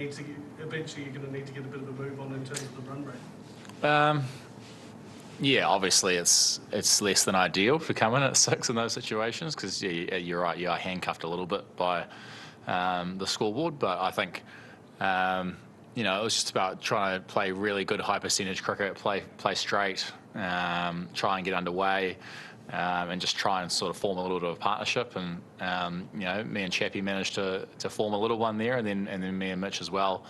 Eventually you're going to need to get a bit of a move on in terms of the run rate. Yeah, obviously it's less than ideal for coming at 6 in those situations because you're right, you are handcuffed a little bit by the scoreboard, but I think it was just about trying to play really good high percentage cricket, play straight, try and get underway, and just try and sort of form a little bit of a partnership. And me and Chappie managed to form a little one there, and then me and Mitch as well.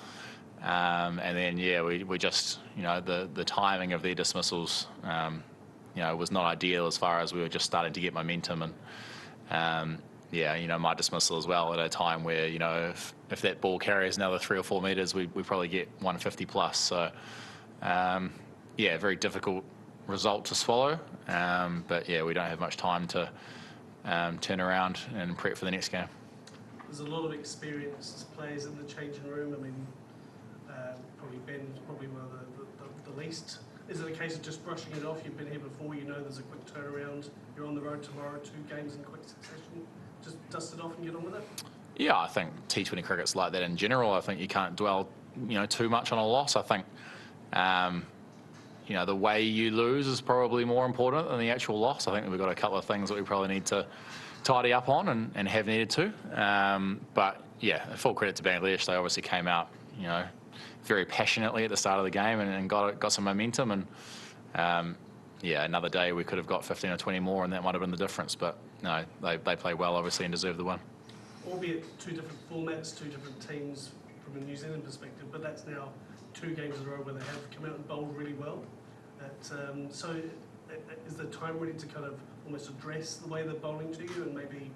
And then we just the timing of their dismissals was not ideal as far as we were just starting to get momentum, and my dismissal as well at a time where if that ball carries another 3 or 4 metres, we probably get 150 plus. So very difficult result to swallow, but we don't have much time to turn around and prep for the next game. There's a lot of experienced players in the changing room. I mean, probably Ben's probably one of the least. Is it a case of just brushing it off? You've been here before, there's a quick turnaround. You're on the road tomorrow, 2 games in quick succession. Just dust it off and get on with it? Yeah, I think T20 cricket's like that in general. I think you can't dwell, too much on a loss. I think, the way you lose is probably more important than the actual loss. I think we've got a couple of things that we probably need to tidy up on and have needed to. But full credit to Bangladesh. They obviously came out, very passionately at the start of the game and got some momentum. And another day we could have got 15 or 20 more, and that might have been the difference. But no, they played well, obviously, and deserved the win. Albeit 2 different formats, 2 different teams from a New Zealand perspective, but that's now 2 games in a row where they have come out and bowled really well. So is the time ready to kind of almost address the way they're bowling to you and maybe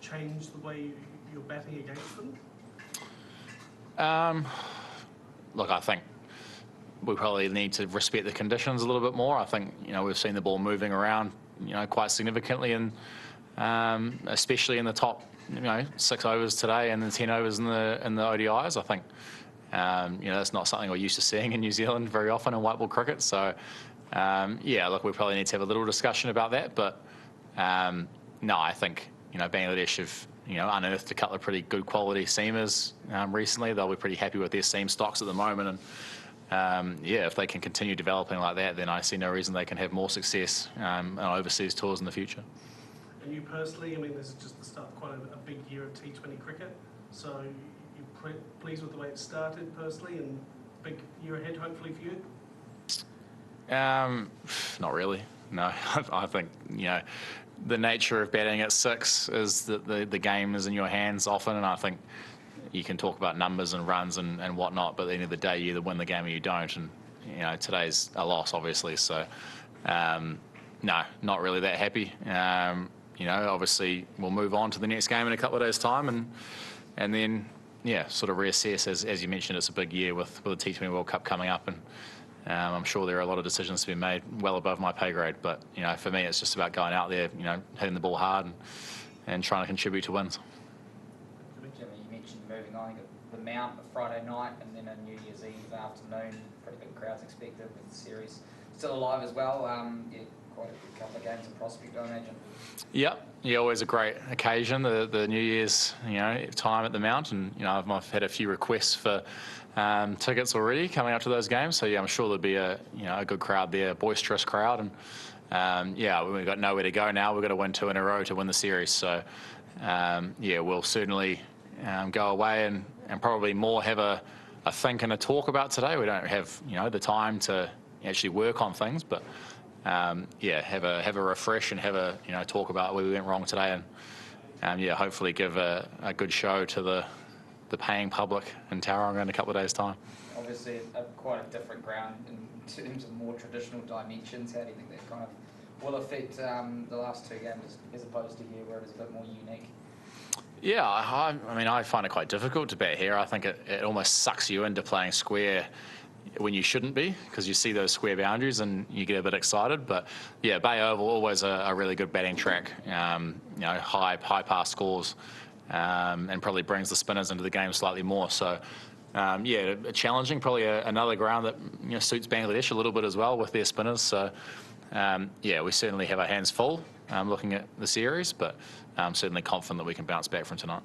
change the way you're batting against them? Look, I think we probably need to respect the conditions a little bit more. I think we've seen the ball moving around quite significantly, and especially in the top 6 overs today and the 10 overs in the ODIs. I think that's not something we're used to seeing in New Zealand very often in white ball cricket. So look, we probably need to have a little discussion about that. But no, I think Bangladesh have unearthed a couple of pretty good quality seamers recently. They'll be pretty happy with their seam stocks at the moment, and if they can continue developing like that, then I see no reason they can have more success on overseas tours in the future. And you personally, this is just the start of quite a big year of T20 cricket, so you're pleased with the way it started personally, and big year ahead hopefully for you? Not really, no. I think the nature of batting at 6 is that the game is in your hands often, and I think you can talk about numbers and runs and whatnot, but at the end of the day, you either win the game or you don't, and today's a loss, obviously. So no, not really that happy. Obviously we'll move on to the next game in a couple of days' time, and then sort of reassess. As you mentioned, it's a big year with the T20 World Cup coming up, and I'm sure there are a lot of decisions to be made well above my pay grade. But for me, it's just about going out there, hitting the ball hard and trying to contribute to wins. Jimmy, you mentioned moving on. You got the Mount a Friday night, and then a New Year's Eve afternoon. Pretty big crowds expected with the series still alive as well. Quite a good couple of games in prospect, I imagine. Yep. Always a great occasion, the New Year's time at the Mount, and I've had a few requests for tickets already coming up to those games. So I'm sure there'll be a good crowd there, a boisterous crowd, and we've got nowhere to go now. We've got to win 2 in a row to win the series. So we'll certainly go away and probably more have a think and a talk about today. We don't have the time to actually work on things, but have a refresh and have a talk about where we went wrong today, and hopefully give a good show to the paying public in Tauranga in a couple of days' time. Obviously, quite a different ground in terms of more traditional dimensions. How do you think that kind of will affect the last 2 games as opposed to here, where it is a bit more unique? Yeah, I find it quite difficult to bat here. I think it almost sucks you into playing square when you shouldn't be, because you see those square boundaries and you get a bit excited. But Bay Oval always a really good batting track. High pass scores, and probably brings the spinners into the game slightly more. So challenging. Probably another ground that suits Bangladesh a little bit as well with their spinners. So we certainly have our hands full looking at the series, but I'm certainly confident that we can bounce back from tonight.